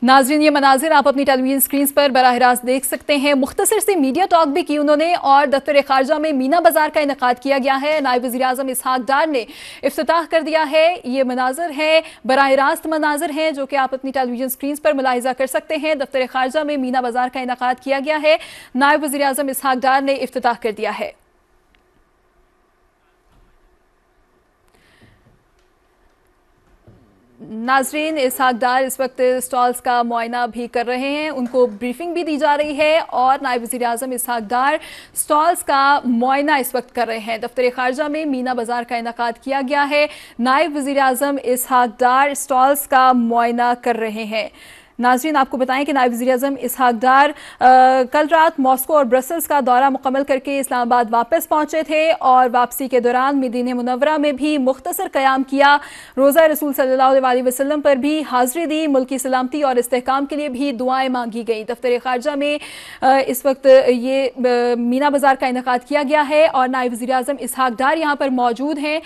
नाज़रीन, ये मनाजिर आप अपनी टेलीविजन स्क्रीन पर बराह रास्त देख सकते हैं। मुख्तसर से मीडिया टॉक भी की उन्होंने और दफ्तर खारजा में मीना बाजार का इनेकाद किया गया है। नायब वज़ीर आज़म इसहाक डार ने इफ्तिताह कर दिया है। ये मनाजिर हैं, बराह रास्त मनाजिर हैं जो कि आप अपनी टेलीविजन स्क्रीन पर मुलाहिजा कर सकते हैं। दफ्तर खारजा में मीना बाजार का इनेकाद किया गया है। नायब वज़ीर आज़म इसहाक डार ने इफ्तिताह कर दिया है। नाजरीन, इसहाक डार इस वक्त स्टॉल्स का मुआयना भी कर रहे हैं, उनको ब्रीफिंग भी दी जा रही है और नायब वज़ीर आज़म इसहाक डार स्टॉल्स का मुआयना इस वक्त कर रहे हैं। दफ्तर खारजा में मीना बाजार का इनेकाद किया गया है। नायब वज़ीर आज़म इसहाक डार स्टॉल्स का मुआयना कर रहे हैं। नाज़रीन, आपको बताएं कि नायब वज़ीर आज़म इसहाक डार कल रात मॉस्को और ब्रसल्स का दौरा मुकम्मल करके इस्लामाबाद वापस पहुंचे थे और वापसी के दौरान मदीने मुनव्वरा में भी मुख्तसर क़याम किया। रोज़ा रसूल सल्लल्लाहु अलैहि वसल्लम पर भी हाज़री दी। मुल्की सलामती और इस्तेहकाम के लिए भी दुआएं मांगी गई। दफ्तर खारजा में इस वक्त ये मीना बाजार का इनेकाद किया गया है और नायब वज़ीर आज़म इसहाक डार यहाँ पर मौजूद हैं।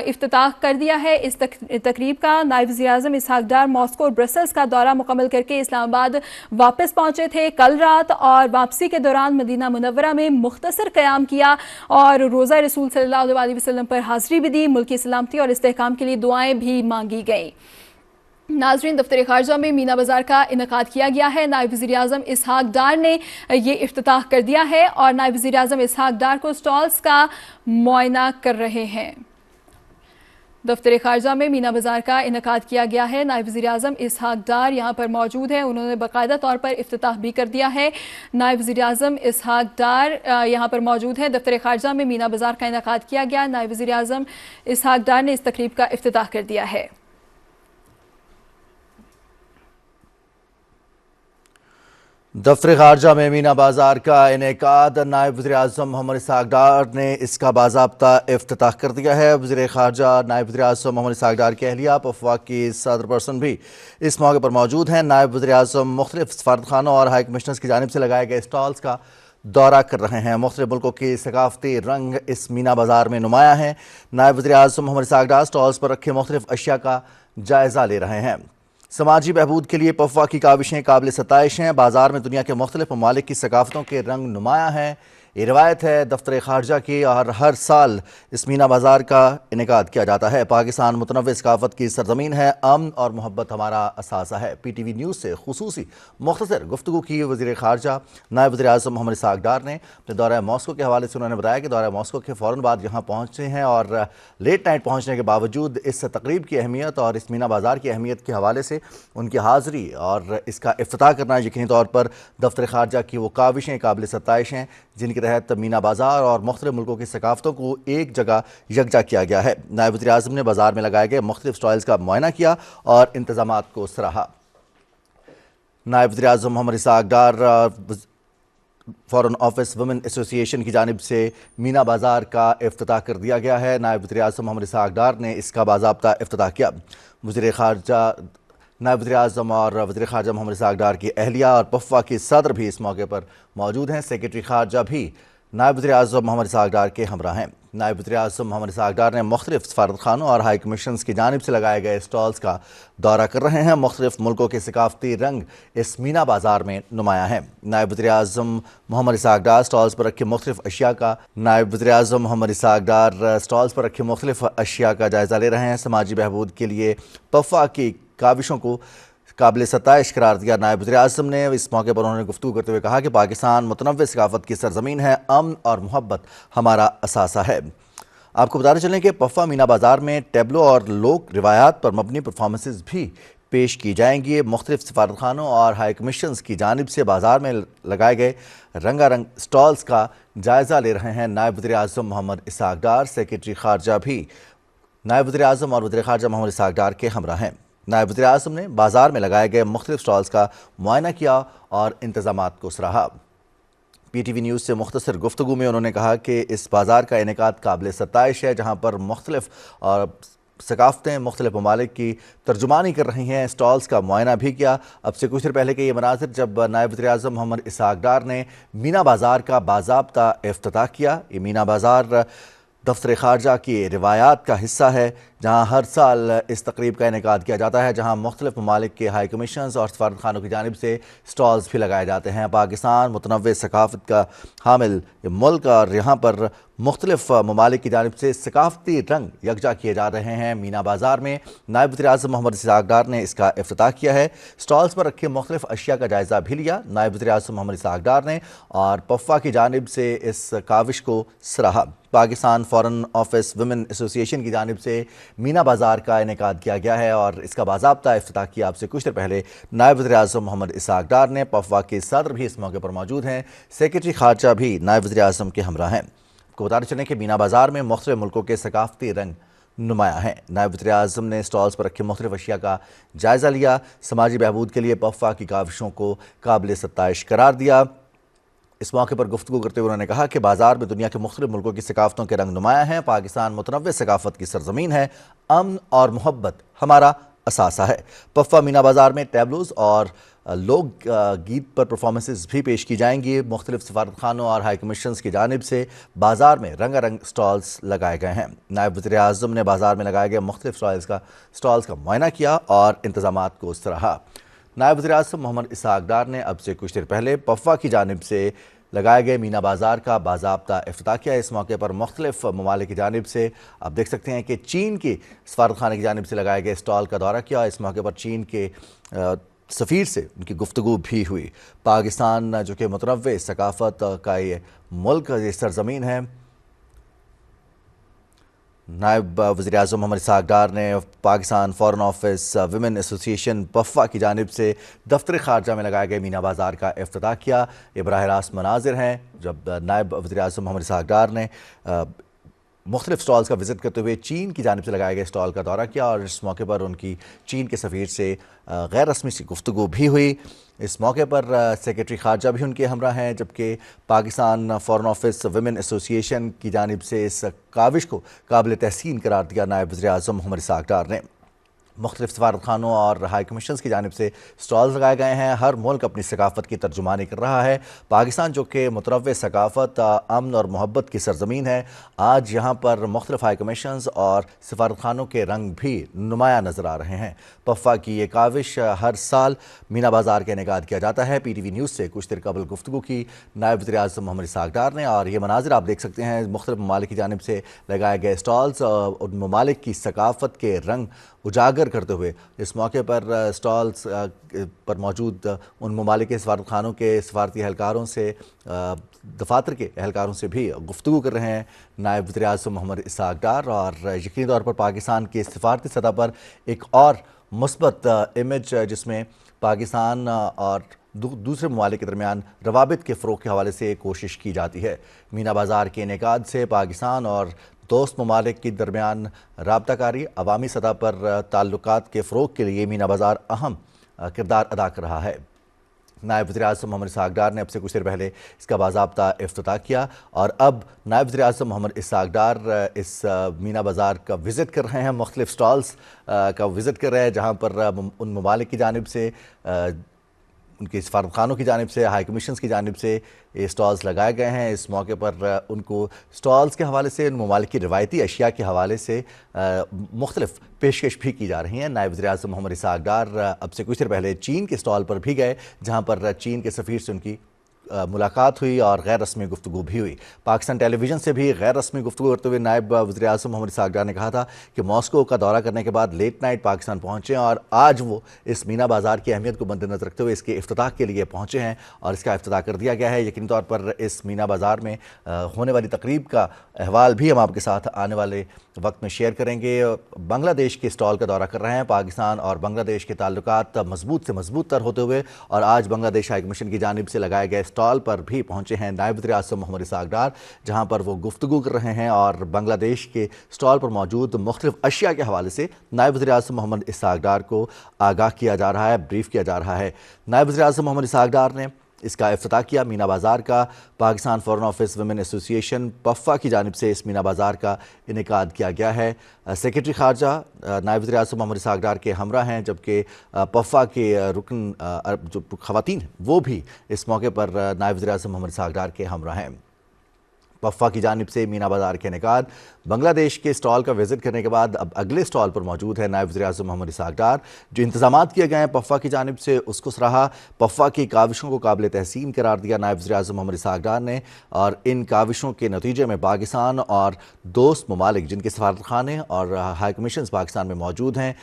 इफ्तिताह कर दिया है इस तकरीब का। नायब वज़ीर आज़म इसहाक डार मॉस्को और ब्रसल्स का दौरा मुकम्मल करके इस्लामाबाद वापस पहुंचे थे कल रात और वापसी के दौरान मदीना मुनव्वरा में मुख्तसर क़याम किया और रोज़ा रसूल सल्लल्लाहु अलैहि वसल्लम पर हाज़री भी दी। मुल्की सलामती और इस्तेहकाम के लिए दुआएं भी मांगी गईं। नाज़रीन, दफ्तर खारजा में मीना बाजार का इनेकाद किया गया है। नायब वज़ीर आज़म इसहाक डार ने ये इफ्तिताह कर दिया है और नायब वज़ीर आज़म इसहाक डार को स्टॉल्स का मुआयना कर रहे हैं। दफ्तर खारजा में मीना बाजार का इनेकाद किया गया है। नायब वज़ीर आज़म इसहाक डार यहाँ पर मौजूद हैं, उन्होंने बाकायदा तौर पर इफ्तिताह भी कर दिया है। नायब वज़ीर आज़म इसहाक डार यहाँ पर मौजूद हैं। दफ्तर खारजा में मीना बाजार का इनेकाद किया गया। नायब वज़ीर आज़म इसहाक डार ने इस तकरीब का इफ्तिताह कर दिया है। दफ्तर खारजा में मीना बाजार का इनेकाद, नायब वज़ीर आज़म मोहम्मद इसहाक डार ने इसका बाज़ाब्ता इफ्तिताह कर दिया है। वज़ीर खारजा नायब वज़ीर आज़म मोहम्मद इसहाक डार की अहलिया वफाकी सदर पर्सन भी इस मौके पर मौजूद हैं। नायब वज़ीर आज़म मुख्तलिफ सफारतखानों और हाई कमिश्नर्स की जानिब से लगाए गए स्टॉल्स का दौरा कर रहे हैं। मुख्तलिफ मुल्कों के सकाफती रंग इस मीना बाजार में नुमाया हैं। नायब वज़ीर आज़म मोहम्मद इसहाक डार स्टॉल्स पर रखे मुख्तलिफ अशिया का जायज़ा ले रहे हैं। समाजी बहबूद के लिए पफवा की काविशें काबिल सताइश हैं। बाजार में दुनिया के मुख्तलिफ ममालिक की सकाफतों के रंग नुमाया हैं। ये रवायत है दफ्तर खारजा की और हर साल इस मीना बाजार का इनेकाद किया जाता है। पाकिस्तान मुतनव्वे सकाफत की सरजमीन है, अमन और मोहब्बत हमारा असासा है। PTV न्यूज़ से खुसूसी मुख्तसर गुफ्तगू की वज़ीर खारजा नायब वज़ीर आज़म मोहम्मद इसहाक डार ने अपने दौरा मॉस्को के हवाले से। उन्होंने बताया कि दौरा मॉस्को के फ़ौरन बाद यहाँ पहुँचे हैं और लेट नाइट पहुँचने के बावजूद इस तकरीब की अहमियत और इस मीना बाजार की अहमियत के हवाले से उनकी हाज़री और इसका इफ्तिताह करना यकीनी तौर पर दफ्तर खारजा की वो काविशें काबिल सताइश हैं जिनके तहत मीना बाजार और मुख्तलिफ मुल्कों की सकाफतों को एक जगह यकजा किया गया है। नायब वज़ीर आज़म ने बाजार में लगाए गए मुख्तलिफ स्टॉल्स का मुआयना किया और इंतजामात को सराहा। नायब वज़ीर आज़म मोहम्मद इसहाक डार फॉरेन ऑफिस वुमेन एसोसिएशन की जानिब से मीना बाजार का इफ्तिताह कर दिया गया है। नायब वज़ीर आज़म मोहम्मद इसहाक डार ने इसका बाज़ाब्ता इफ्तिताह किया। वज़ीर खारजा नायब वज़ीर आज़म और वज़ीर खारजा मोहम्मद इसहाक डार की अहलिया और पफवा की सदर भी इस मौके पर मौजूद हैं। सेक्रेटरी खारजा भी नायब वज़ीर आज़म मोहम्मद इसहाक डार के हमरा हैं। नायब वज़ीर आज़म मोहम्मद इसहाक डार ने मुख्तलिफ सफारतखानों और हाई कमीशंस की जानिब से लगाए गए स्टॉल्स का दौरा कर रहे हैं। मुख्तलिफ मुल्कों के सकाफती रंग इस मीना बाजार में नुमाया है। नायब वज़ीर आज़म मोहम्मद इसहाक डार स्टॉल्स पर रखे मुख्तलिफ अशिया का नायब वज़ीर आज़म मोहम्मद इसहाक डार स्टॉल्स पर रखे मुख्तलिफ अशिया का जायज़ा ले रहे हैं। समाजी बहबूद के लिए पफवा की काविशों को काबिल सताइश करार दिया। नायब वज़ीर आज़म ने इस मौके पर उन्होंने गुफ्तगू करते हुए कहा कि पाकिस्तान मुतनव्वे सकाफत की सरजमीन है, अमन और मोहब्बत हमारा असासा है। आपको बताते चलें कि पफवा मीना बाजार में टेबलो और लोक रिवायात पर मबनी परफॉर्मेंसेस भी पेश की जाएंगी। मुख्तलिफ सफारतखानों और हाई कमीशंस की जानिब से बाजार में लगाए गए रंगारंग स्टॉल्स का जायज़ा ले रहे हैं नायब वज़ीर आज़म मोहम्मद इसहाक डार। सेक्रेटरी खारजा भी नायब वज़ीर आज़म और वज़ीर खारजा मोहम्मद इसहाक डार के हमरा हैं। नायब वज़ीर आज़म ने बाजार में लगाए गए मुख्तलिफ स्टॉल्स का मुआयना किया और इंतजामात को सराहा। PTV न्यूज़ से मुख्तसर गुफ्तगू में उन्होंने कहा कि इस बाजार का इनेकाद काबिल सताइश है, जहाँ पर मुख्तलिफ और सकाफतें मुख्तलिफ ममालिक की तर्जुमानी कर रही हैं। स्टॉल्स का मुआयना भी किया। अब से कुछ देर पहले के ये मनाजिर जब नायब वज़ीर आज़म मोहम्मद इसहाक डार ने मीना बाजार का बाज़ाब्ता इफ्तिताह किया। ये मीना बाजार दफ्तर खारजा की रिवायात का हिस्सा है, जहाँ हर साल इस तकरीब का इनेकाद किया जाता है, जहाँ मुख्तलिफ ममालिक के हाई कमीशंस और सफारत खानों की जानिब से स्टॉल्स भी लगाए जाते हैं। पाकिस्तान मुतनव्वे सकाफ़त का हामिल मुल्क और यहाँ पर मुख्तलिफ ममालिक की जानिब से सकाफ़ती रंग यकजा किए जा रहे हैं। मीना बाज़ार में नायब वज़ीर-ए-आज़म मोहम्मद इसहाक़ डार ने इसका इफ्तिताह किया है। स्टॉल्स पर रखे मुख्तलिफ अशिया का जायज़ा भी लिया नायब वज़ीर-ए-आज़म मोहम्मद इसहाक़ डार ने, और पफ़ा की जानिब से इस काविश को सराहा। Pakistan foreign office women association की जानिब से मीना बाज़ार का इनेकाद किया गया है और इसका बाज़ाब्ता इफ्तिताह किया आपसे कुछ देर पहले नायब वज़ीर-ए-आज़म मोहम्मद इसहाक़ डार ने। पफ़ा के सदर भी इस मौके पर मौजूद हैं। सेक्रेटरी खारजा भी नायब वज़ीर-ए-आज़म के हमरा हैं। को बताते चलें कि मीना बाज़ार में मुख्तलिफ मुल्कों के सकाफ़ती रंग नुमाया हैं। नायब वज़ीर-ए-आज़म ने स्टॉल्स पर रखे मुख्तलिफ अशिया का जायज़ा लिया। समाजी बहबूद के लिए पफ़ा की काविशों को काबिल सत्ताइश करार दिया। इस मौके पर गुफ्तगू करते हुए उन्होंने कहा कि बाज़ार में दुनिया के मुख्तलिफ मुल्कों की सकाफ़तों के रंग नुमाया हैं। पाकिस्तान मुतनव्वे सकाफ़त की सरज़मीन है। अमन और मोहब्बत हमारा असासा है। पफ़ा मीना बाज़ार में टैबलोज़ और लोक गीत पर परफॉर्मेंसेस भी पेश की जाएंगी। मुख्तलिफ सफारत खानों और हाई कमीशंस की जानिब से बाज़ार में रंगारंग स्टॉल्स लगाए गए हैं। नायब वज़ीर-ए-आज़म ने बाज़ार में लगाए गए मुख्तलिफ स्टॉल्स का मुआयना किया और इंतज़ामात को सराहा। नायब वज़ीर-ए-आज़म मोहम्मद इसहाक़ डार ने अब से कुछ देर पहले पफ़ा की जानिब से लगाए गए मीना बाज़ार का बाज़ाब्ता इफ्तिताह किया। इस मौके पर मुख्तलिफ ममालिक की जानिब से आप देख सकते हैं कि चीन की सफारत खाने की जानिब से लगाए गए स्टॉल का दौरा किया। इस मौके पर चीन के सफ़ीर से उनकी गुफ्तगू भी हुई। पाकिस्तान जो कि मुतनव्वे सकाफ़त का ये मुल्क, ये सरज़मीन है। नायब वज़ीर-ए-आज़म मोहम्मद इसहाक़ डार ने Pakistan foreign office women association पफ़ा की जानिब से दफ्तर खारजा में लगाए गए मीना बाज़ार का इफ्तिताह किया। ये बराह रास्त मनाजिर हैं जब नायब वज़ीर-ए-आज़म मोहम्मद इसहाक़ डार ने मुख्तलिफ स्टॉल्स का विज़िट करते हुए चीन की जानिब से लगाए गए स्टॉल का दौरा किया और इस मौके पर उनकी चीन के सफ़ीर से गैर रस्मी सी गुफ्तगू भी हुई। इस मौके पर सेक्रेटरी खारजा भी उनके हमरा हैं, जबकि Pakistan foreign office women association की जानिब से इस काविश को काबिल तहसीन करार दिया नायब वज़ीर-ए-आज़म मोहम्मद इसहाक़ डार ने। मुख्तलिफ सफारत खानों और हाई कमीशंस की जानिब से स्टॉल्स लगाए गए हैं। हर मुल्क अपनी सकाफ़त की तर्जुमानी कर रहा है। पाकिस्तान जो कि मुतनव्वे सकाफ़त, अमन और मोहब्बत की सरज़मीन है, आज यहाँ पर मुख्तलिफ हाई कमीशंस और सफारत खानों के रंग भी नुमाया नज़र आ रहे हैं। पफ़ा की ये काविश हर साल मीना बाज़ार का इनेकाद किया जाता है। PTV न्यूज़ से कुछ देर कबल गुफ्तगू की नायब वज़ीर-ए-आज़म मोहम्मद इसहाक़ डार ने, और ये मनाजिर आप देख सकते हैं मुख्तलिफ ममालिक की जानिब से लगाए गए स्टॉल्स उन ममालिक की सकाफ़त के रंग उजागर करते हुए। इस मौके पर स्टॉल्स पर मौजूद उन ममालिक के सफारत खानों के सफारती एहलकारों से, दफातर के एहलकारों से भी गुफ्तगू कर रहे हैं नायब वज़ीर-ए-आज़म मोहम्मद इसहाक़ डार, और यकीनी तौर पर पाकिस्तान की सफारती सतह पर एक और मुस्बत इमेज जिसमें पाकिस्तान और दूसरे ममालिक के दरमियान रवाबित के फ़रोग़ के हवाले से कोशिश की जाती है। मीना बाज़ार के इनेकाद से पाकिस्तान और दोस्त ममालिक के दरमियान राबताकारी, अवामी सतह पर ताल्लुकात के फ़रोग़ के लिए मीना बाज़ार अहम किरदार अदा कर रहा है। नायब वज़ीर-ए-आज़म मोहम्मद इसहाक़ डार ने अब से कुछ देर पहले इसका बाज़ाब्ता इफ्तिताह किया, और अब नायब वज़ीर-ए-आज़म मोहम्मद इसहाक़ डार इस मीना बाज़ार का विज़िट कर रहे हैं, मुख्तलिफ स्टॉल्स का विज़िट कर रहे हैं, जहाँ पर उन ममालिक की जानिब से, उनके सफारत खानों की जानिब से, हाई कमीशंस की जानिब से ये स्टॉल्स लगाए गए हैं। इस मौके पर उनको स्टॉल्स के हवाले से, उन ममालिक की रिवायती अशिया के हवाले से मुख्तलिफ पेशकश भी की जा रही हैं। नायब वज़ीर-ए-आज़म मोहम्मद इसहाक़ डार अब से कुछ देर पहले चीन के स्टॉल पर भी गए, जहाँ पर चीन के सफ़ीर से उनकी मुलाकात हुई और गैर रस्मी गुफ्तगू भी हुई। पाकिस्तान टेलीविज़न से भी गैर रस्मी गुफ्तगू करते हुए नायब वज़ीर-ए-आज़म मोहम्मद इसहाक़ डार ने कहा था कि मॉस्को का दौरा करने के बाद लेट नाइट पाकिस्तान पहुँचे और आज वो इस मीना बाज़ार की अहमियत को मद्देनज़र रखते हुए इसके इफ्तिताह के लिए पहुँचे हैं और इसका इफ्तिताह कर दिया गया है। यकीनी तौर पर इस मीना बाज़ार में होने वाली तकरीब का अहवाल भी हम आपके साथ आने वाले वक्त में शेयर करेंगे। बांग्लादेश के स्टॉल का दौरा कर रहे हैं। पाकिस्तान और बांग्लादेश के ताल्लुकात मजबूत से मजबूत तर होते हुए, और आज बांग्लादेश हाई कमीशन की जानिब से लगाए गए स्टॉल पर भी पहुंचे हैं नायब वज़ीर-ए-आज़म मोहम्मद इसहाक़ डार, जहां पर वो गुफ्तगू कर रहे हैं और बांग्लादेश के स्टॉल पर मौजूद मुख्तलिफ अशिया के हवाले से नायब वज़ीर-ए-आज़म मोहम्मद इसहाक़ डार को आगाह किया जा रहा है, ब्रीफ किया जा रहा है। नायब वज़ीर-ए-आज़म मोहम्मद इसहाक़ डार ने इसका इफ्तिताह किया। मीना बाज़ार का Pakistan foreign office women association पफ़ा की जानिब से इस मीना बाज़ार का इनेकाद किया गया है। सेक्रेटरी खारजा नायब वज़ीर-ए-आज़म मोहम्मद इसहाक़ डार के हमरा हैं, जबकि पफ़ा के रुकन जो ख़वातीन हैं वो भी इस मौके पर नायब वज़ीर-ए-आज़म मोहम्मद इसहाक़ डार के हमरा हैं। पफ़ा की जानिब से मीना बाज़ार के इनेकाद। बांग्लादेश के स्टॉल का विज़िट करने के बाद अब अगले स्टॉल पर मौजूद है नायब वज़ीर-ए-आज़म मोहम्मद इसहाक़ डार। जो इंतज़ामात किए गए हैं पफ़ा की जानिब से उसको सराहा। पफ़ा की काविशों को काबिल तहसीन करार दिया नायब वज़ीर-ए-आज़म मोहम्मद इसहाक़ डार ने, और इन काविशों के नतीजे में पाकिस्तान और दोस्त ममालिक जिनके सफारतखाने और हाई कमीशंस पाकिस्तान में मौजूद हैं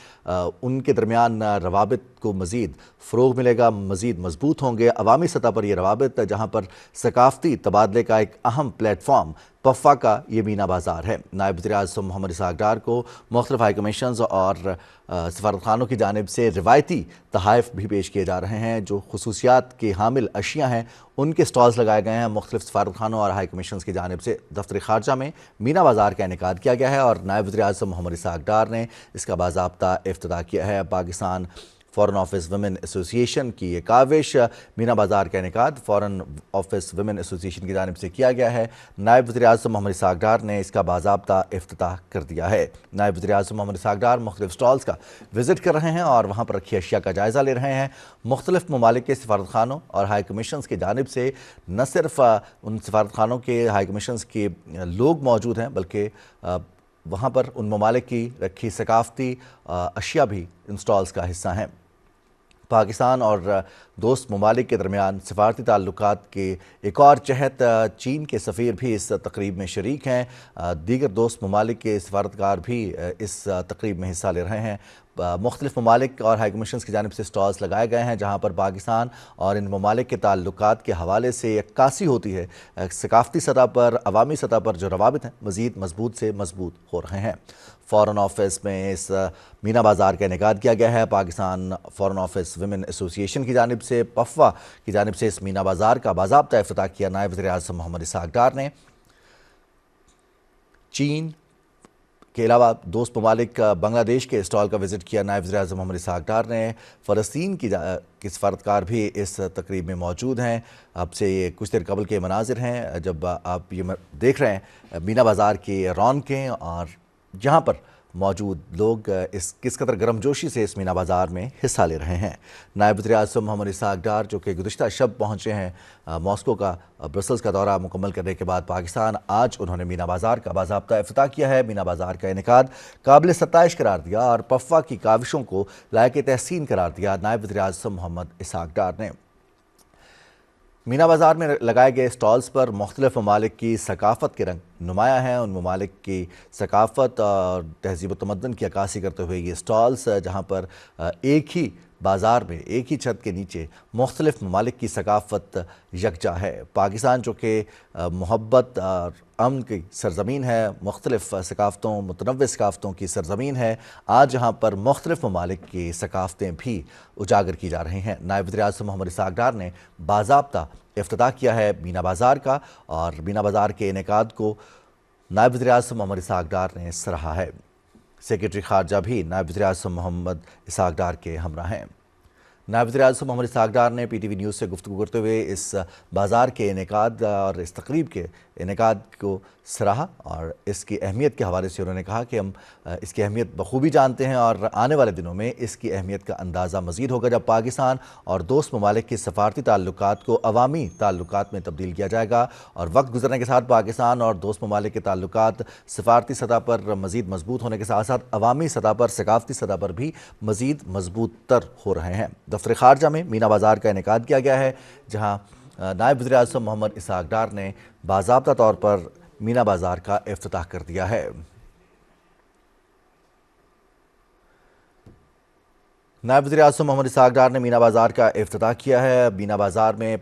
उनके दरमियान रवाबित को मज़ीद फ़रोग़ मिलेगा, मज़ीद मजबूत होंगे। अवामी सतह पर ये रवाबित जहाँ पर सकाफ़ती तबादले का एक अहम प्लेटफॉर्म पफ़ा का ये मीना बाज़ार है। नायब वज़ीर-ए-आज़म मोहम्मद इसहाक़ डार को मुख्तलिफ़ हाई कमीशंस और सफारतखानों की जानिब से रिवायती तहाइफ़ भी पेश किए जा रहे हैं। जो खुसूसियात के हामिल अशिया हैं उनके स्टॉल्स लगाए गए हैं। मुख्तलिफ़ सफारतखानों और हाई कमीशंस की जानिब से दफ्तर ख़ारजा में मीना बाज़ार का इनेकाद किया गया है और नायब वज़ीर-ए-आज़म मोहम्मद इसहाक़ डार ने इसका बाज़ाब्ता इफ्तिताह किया है। Pakistan foreign office women association की ये काविश मीना बाज़ार का इनेकाद फ़ॉरेन ऑफिस वुमेन एसोसिएशन की जानिब से किया गया है। नायब वज़ीर-ए-आज़म मोहम्मद इसहाक़ डार ने इसका बाज़ाब्ता इफ्तिताह कर दिया है। नायब वज़ीर-ए-आज़म मोहम्मद इसहाक़ डार मुख्तलिफ़ स्टॉल्स का विज़िट कर रहे हैं और वहाँ पर रखी अशिया का जायज़ा ले रहे हैं। मुख्तलिफ़ ममालिक के सफारतखानों और हाई कमीशंस की जानिब से न सिर्फ उन सफारतखानों के हाई कमीशंस के लोग मौजूद हैं बल्कि वहाँ पर उन ममालिक की रखी सकाफ़ती अशिया भी इन स्टॉल्स का हिस्सा हैं। पाकिस्तान और दोस्त ममालिक के दरमियान सफारती ताल्लुकात के एक और चहत चीन के सफ़ीर भी इस तकरीब में शरीक हैं। दीगर दोस्त ममालिक के सफारतकार भी इस तकरीब में हिस्सा ले रहे हैं। मुख्तलिफ़ ममालिक और हाई कमीशंस की जानिब से स्टॉल्स लगाए गए हैं जहाँ पर पाकिस्तान और इन ममालिक के ताल्लुकात के हवाले से अक्कासी होती है। सकाफ़ती सतह पर, अवामी सतह पर जो रवाबित हैं मज़ीद मजबूत से मजबूत हो रहे हैं। फ़ॉरेन ऑफिस में इस मीना बाज़ार का इनेकाद किया गया है। Pakistan foreign office women association की जानिब से, पफ़ा की जानिब से इस मीना बाज़ार का बाज़ाब्ता इफ्तिताह किया नायब वज़ीर-ए-आज़म मोहम्मद इसहाक़ डार ने। चीन के अलावा दोस्त ममालिक बांग्लादेश के स्टॉल का विज़िट किया नायब वज़ीर-ए-आज़म मोहम्मद इसहाक़ डार ने। फ़लस्तीन की सफारतकार भी इस तकरीब में मौजूद हैं। अब से ये कुछ देर कबल के मनाजिर हैं जब आप ये देख रहे हैं मीना बाज़ार की रौनकें और जहाँ पर मौजूद लोग इस किस कदर गर्मजोशी से इस मीना बाज़ार में हिस्सा ले रहे हैं। नायब वज़ीर-ए-आज़म मोहम्मद इसहाक़ डार जो कि गुज़िश्ता शब पहुँचे हैं मॉस्को का, ब्रसल्स का दौरा मुकम्मल करने के बाद पाकिस्तान, आज उन्होंने मीना बाज़ार का बाज़ाब्ता इफ्तिताह किया है। मीना बाज़ार का इनेकाद काबिल सत्ताइश करार दिया और पफ़ा की काविशों को लायक तहसीन करार दिया नायब वज़ीर-ए-आज़म मोहम्मद इसहाक़ डार ने। मीना बाज़ार में लगाए गए स्टॉल्स पर मुख्तलिफ़ ममालिक की सकाफ़त के रंग नुमाया हैं। उन ममालिक की सकाफ़त और तहज़ीब व तमद्दुन की अक्कासी करते हुए ये स्टॉल्स जहाँ पर एक ही बाज़ार में, एक ही छत के नीचे मुख्तलिफ़ ममालिक की सकाफ़त यकजा है। पाकिस्तान जो कि मोहब्बत और अमन की सरज़मीन है, मुख्तलिफ़ सकाफ़तों, मुतनव्वे सकाफ़तों की सरज़मीन है, आज यहाँ पर मुख्तलिफ़ ममालिक की सकाफ़तें भी उजागर की जा रही हैं। नायब वज़ीर-ए-आज़म मोहम्मद इसहाक़ डार ने बाज़ाब्ता इफ्तिताह किया है मीना बाज़ार का और मीना बाज़ार के इनेकाद को नायब वज़ीर-ए-आज़म मोहम्मद इसहाक़ डार ने सराहा है। सेक्रेटरी ख़ारजा भी नायब वज़ीर-ए-आज़म मोहम्मद इसहाक़ डार के हमरा हैं। नायब वज़ीर-ए-आज़म मोहम्मद इसहाक़ डार ने PTV न्यूज़ से गुफ्तगू करते हुए इस बाज़ार के इनेकाद और इस तकरीब के इनेकाद को सराहा और इसकी अहमियत के हवाले से उन्होंने कहा कि हम इसकी अहमियत बखूबी जानते हैं और आने वाले दिनों में इसकी अहमियत का अंदाज़ा मज़ीद होगा जब पाकिस्तान और दोस्त ममालिक के सफारती ताल्लुकात को अवामी ताल्लुकात में तब्दील किया जाएगा। और वक्त गुजरने के साथ पाकिस्तान और दोस्त ममालिक के ताल्लुकात सफारती सतह पर मज़ीद मजबूत होने के साथ साथ अवामी सतह पर, सकाफ़ती सतह पर भी मज़ीद मजबूत तर हो रहे हैं। दफ्तर ख़ारजा में मीना बाज़ार का इनेकाद किया गया है जहाँ नायब वज़ीर-ए-आज़म मोहम्मद इसहाक़ डार ने बाज़ाब्ता तौर पर मीना बाज़ार का इफ्तिताह कर दिया है। नायब वज़ीर-ए-आज़म मोहम्मद इसहाक़ डार ने मीना बाज़ार का इफ्तिताह किया है। मीना बाज़ार में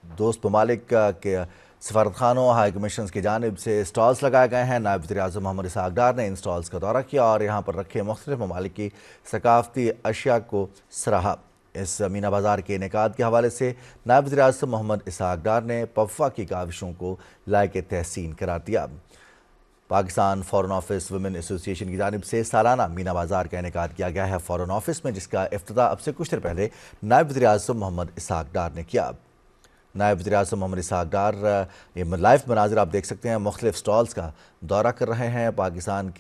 दोस्त ममालिक के सफारतखानों, हाई कमीशंस की जानिब से स्टॉल्स लगाए गए हैं। नायब वज़ीर-ए-आज़म मोहम्मद इसहाक़ डार ने इन स्टॉल्स का दौरा किया और यहाँ पर रखे मुख्तलिफ़ ममालिक की सकाफ़ती अशिया को सराहा। इस मीना बाज़ार के इनेकाद के हवाले से नायब वज़ीर-ए-आज़म मोहम्मद इसहाक़ डार ने पफ़ा की काविशों को लायक तहसीन करार दिया। Pakistan foreign office women association की जानिब से सालाना मीना बाज़ार का इनेकाद किया गया है फ़ॉरेन ऑफिस में, जिसका इफ्तिताह अब से कुछ देर पहले नायब वज़ीर-ए-आज़म मोहम्मद इसहाक़ डार ने किया। नायब वज़ीर-ए-आज़म मोहम्मद इसहाक़ डार ये लाइव मनाज़िर आप देख सकते हैं, मुख्तलिफ़ स्टॉल्स का दौरा कर रहे हैं। पाकिस्तान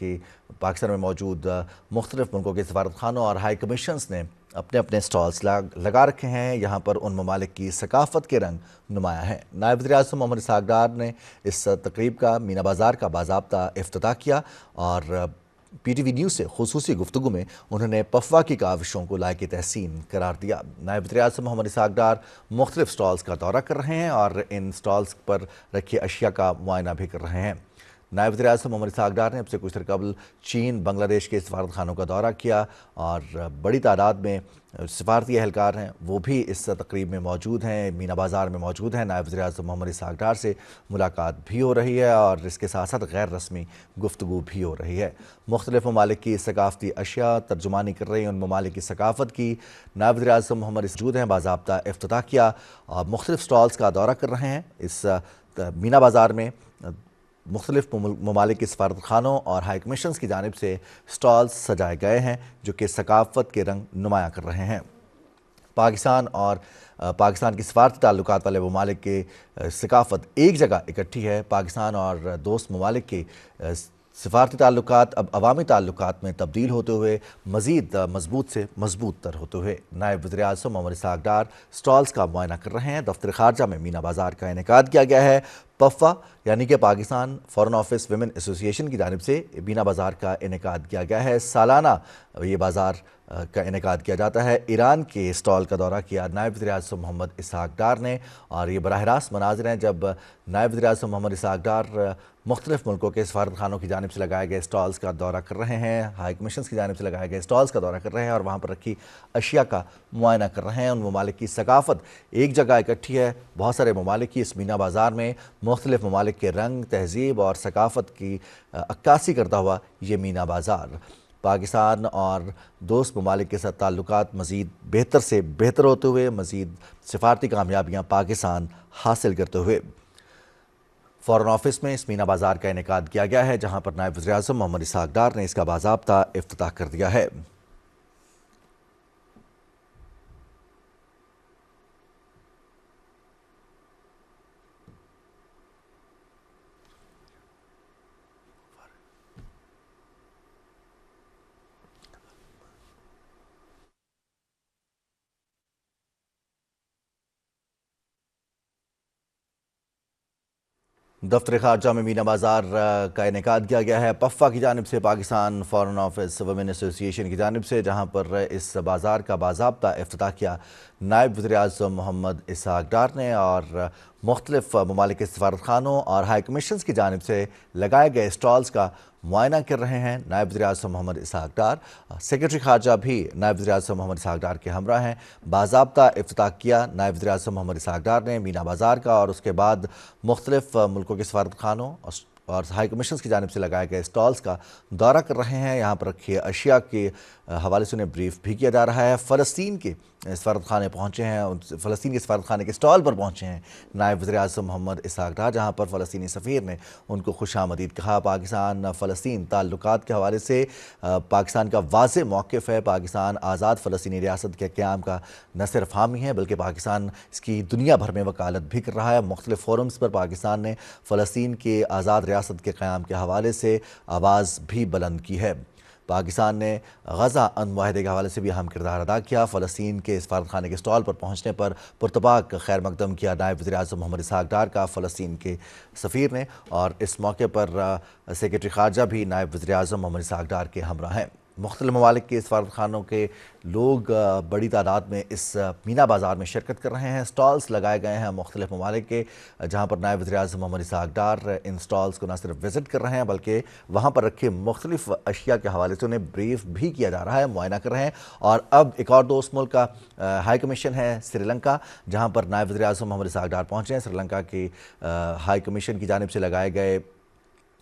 में मौजूद मुख्तलिफ़ मुल्कों के सफारतखानों और हाई कमीशंस ने अपने अपने स्टॉल्स लगा रखे हैं। यहाँ पर उन ममालिक की सकाफ़त के रंग नुमायाँ हैं। नायब वज़ीर-ए-आज़म मोहम्मद इसहाक़ डार ने इस तक़रीब का मीना बाज़ार का बाज़ाब्ता इफ्तिताह किया और PTV न्यूज़ से ख़ुसूसी गुफ्तगू में उन्होंने पफवा की काविशों को लायक तहसीन करार दिया। नायब वज़ीर-ए-आज़म मोहम्मद इसहाक़ डार मुख्तलिफ़ स्टॉल्स का दौरा कर रहे हैं और इन स्टॉल्स पर रखी अशिया का मुआयना भी कर रहे हैं। नायब वज़ीर-ए-आज़म मोहम्मद इसहाक़ डार ने अब से कुछ देर कबल चीन, बांग्लादेश के सफारत खानों का दौरा किया और बड़ी तादाद में सफारती एहलकार हैं वो भी इस तकरीब में मौजूद हैं, मीना बाज़ार में मौजूद हैं। नायब वज़ीर-ए-आज़म मोहम्मद इसहाक़ डार से मुलाकात भी हो रही है और इसके साथ साथ गैर रस्मी गुफ्तगू भी हो रही है। मुख्तलिफ़ ममालिक की सकाफ़ती अशिया तर्जुमानी कर रही हैं। उन ममालिक की सकाफ़त की नायब वज़ीर-ए-आज़म मोहम्मद मौजूद हैं, बाज़ाब्ता इफ्तिताह किया और मुख्तलिफ़ स्टॉल्स का दौरा कर रहे हैं। इस मीना बाज़ार में मुख्तलिफ़ ममालिक के सफारत खानों और हाई कमीशंस की जानिब से स्टॉल्स सजाए गए हैं जो कि सकाफ़त के रंग नुमायाँ कर रहे हैं। पाकिस्तान और पाकिस्तान की सफारती ताल्लुकात वाले ममालिक की सकाफ़त एक जगह इकट्ठी है। पाकिस्तान और दोस्त ममालिक की सफारती ताल्लुकात अब अवामी ताल्लुकात में तब्दील होते हुए मज़ीद मजबूत से मजबूत तर होते हुए नायब वज़ीर-ए-आज़म मोहम्मद इसहाक़ डार स्टॉल्स का मुआयना कर रहे हैं। दफ्तर ख़ारजा में मीना बाज़ार का इनेकाद किया गया है। पफवा यानी कि Pakistan foreign office women association की जानिब से मीना बाज़ार का इनेकाद किया गया है। सालाना ये बाज़ार का इनेकाद किया जाता है। ईरान के स्टॉल का दौरा किया नायब वज़ीर-ए-आज़म मोहम्मद इसहाक़ डार ने और ये बराह रास्त मनाज़िर हैं जब नायब वज़ीर-ए-आज़म मोहम्मद इसहाक़ डार मुख्तलिफ़ मुल्कों के सफारत खानों की जानिब से लगाए गए स्टॉल्स का दौरा कर रहे हैं, हाई कमीशंस की जानिब से लगाए गए स्टॉल्स का दौरा कर रहे हैं और वहाँ पर रखी अशिया का मुआयना कर रहे हैं। उन ममालिक की सकाफ़त एक जगह इकट्ठी है। बहुत सारे ममालिक की इस मीना बाज़ार में मुख्तलिफ़ ममालिक के रंग, तहज़ीब और सकाफ़त की अक्कासी करता हुआ ये मीना बाज़ार पाकिस्तान और दोस्त ममालिक के साथ ताल्लुकात मज़ीद बेहतर से बेहतर होते हुए मज़ीद सिफारती कामयाबियाँ पाकिस्तान हासिल करते हुए फ़ॉरेन ऑफिस में इस मीना बाज़ार का इनेकाद किया गया है जहाँ पर नायब वज़ीर-ए-आज़म मोहम्मद इसहाक़ डार ने इसका बाज़ाब्ता इफ्तिताह कर दिया है। दफ्तर ख़ारजा में मीना बाज़ार का इनेकाद किया गया है पफवा की जानिब से, Pakistan foreign office women association की जानिब से, जहाँ पर इस बाज़ार का बाज़ाब्ता इफ्तिताह किया नायब वज़ीर-ए-आज़म मोहम्मद इसहाक़ डार ने और मुख्तलिफ़ ममालिक के सफारत खानों और हाई कमीशंस की जानिब से लगाए गए स्टॉल्स का मुआयना कर रहे हैं। नायब वज़ीर-ए-आज़म मोहम्मद इसहाक़ डार, सेक्रेटरी ख़ारजा भी नायब वज़ीर-ए-आज़म मोहम्मद इसहाक़ डार के हमरा हैं। बाज़ाब्ता इफ्तिताह किया नायब वज़ीर-ए-आज़म मोहम्मद इसहाक़ डार ने मीना बाज़ार का और उसके बाद मुख्तलिफ़ मुल्कों के सफारत खानों और हाई कमीशंस की जानिब से लगाए गए स्टॉल्स का दौरा कर रहे हैं। यहाँ पर रखी अशिया के हवाले से उन्हें ब्रीफ भी किया जा रहा है। फ़लस्तीन के सफारत खाने पहुँचे हैं, फ़लस्तीन के सफारत खाने के स्टॉल पर पहुँचे हैं नायब वज़ीर-ए-आज़म मोहम्मद इसहाक़ डार, जहाँ पर फ़लस्तीनी सफ़ीर ने उनको खुशामदीद कहा। पाकिस्तान फ़लस्तीन ताल्लुकात के हवाले से पाकिस्तान का वाज़ेह मौक़िफ़ है। पाकिस्तान आज़ाद फ़लस्तीनी रियासत के क़याम का न सिर्फ हामी है बल्कि पाकिस्तान इसकी दुनिया भर में वकालत भी कर रहा है। मुख्तलिफ़ फ़ोरम्स पर पाकिस्तान ने फ़लस्तीन के आज़ाद रियासत के क़याम के हवाले से आवाज़ भी बुलंद की है। पाकिस्तान ने गज़ा अमन मुआहदे के हवाले से भी अहम किरदार अदा किया। फ़लस्तीन के सफारत खाने के स्टॉल पर पहुँचने पर पुरतबाक खैर मकदम किया नायब वज़ीर-ए-आज़म मोहम्मद इसहाक़ डार का फ़लस्तीन के सफ़ीर ने और इस मौके पर सेक्रेटरी ख़ारजा भी नायब वज़ीर-ए-आज़म मोहम्मद इसहाक़ डार के हमरा हैं। मुख्तलिफ़ ममालिक के सफारत खानों के लोग बड़ी तादाद में इस मीना बाज़ार में शिरकत कर रहे हैं। स्टॉल्स लगाए गए हैं मुख्तलिफ़ ममालिक के, जहाँ पर नायब वज़ीर-ए-आज़म मोहम्मद इसहाक़ डार इन स्टॉल्स को न सिर्फ विज़िट कर रहे हैं बल्कि वहाँ पर रखे मुख्तलिफ़ अशिया के हवाले से उन्हें ब्रीफ भी किया जा रहा है, मुआयना कर रहे हैं। और अब एक और दोस्त मुल्क का हाई कमीशन है श्रीलंका, जहाँ पर नायब वज़ीर-ए-आज़म मोहम्मद इसहाक़ डार पहुँचे हैं। श्रीलंका की हाई कमीशन की जानिब से लगाए गए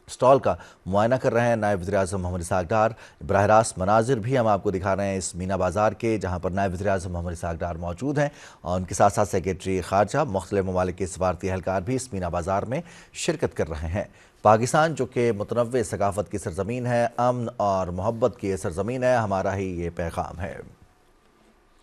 स्टॉल का मुआयना कर रहे हैं नायब वज़ीर-ए-आज़म मोहम्मद इसहाक़ डार। बराह रास्त मनाजिर भी हम आपको दिखा रहे हैं इस मीना बाज़ार के, जहाँ पर नायब वज़ीर-ए-आज़म मोहम्मद इसहाक़ डार मौजूद हैं और उनके साथ साथ सेक्रेटरी ख़ारजा, मुख्तलिफ़ ममालिक के सफारती एहलकार भी इस मीना बाज़ार में शिरकत कर रहे हैं। पाकिस्तान जो कि मुतनव्वे सकाफ़त की सरज़मीन है, अमन और मोहब्बत की सरज़मीन है, हमारा ही ये पैगाम है।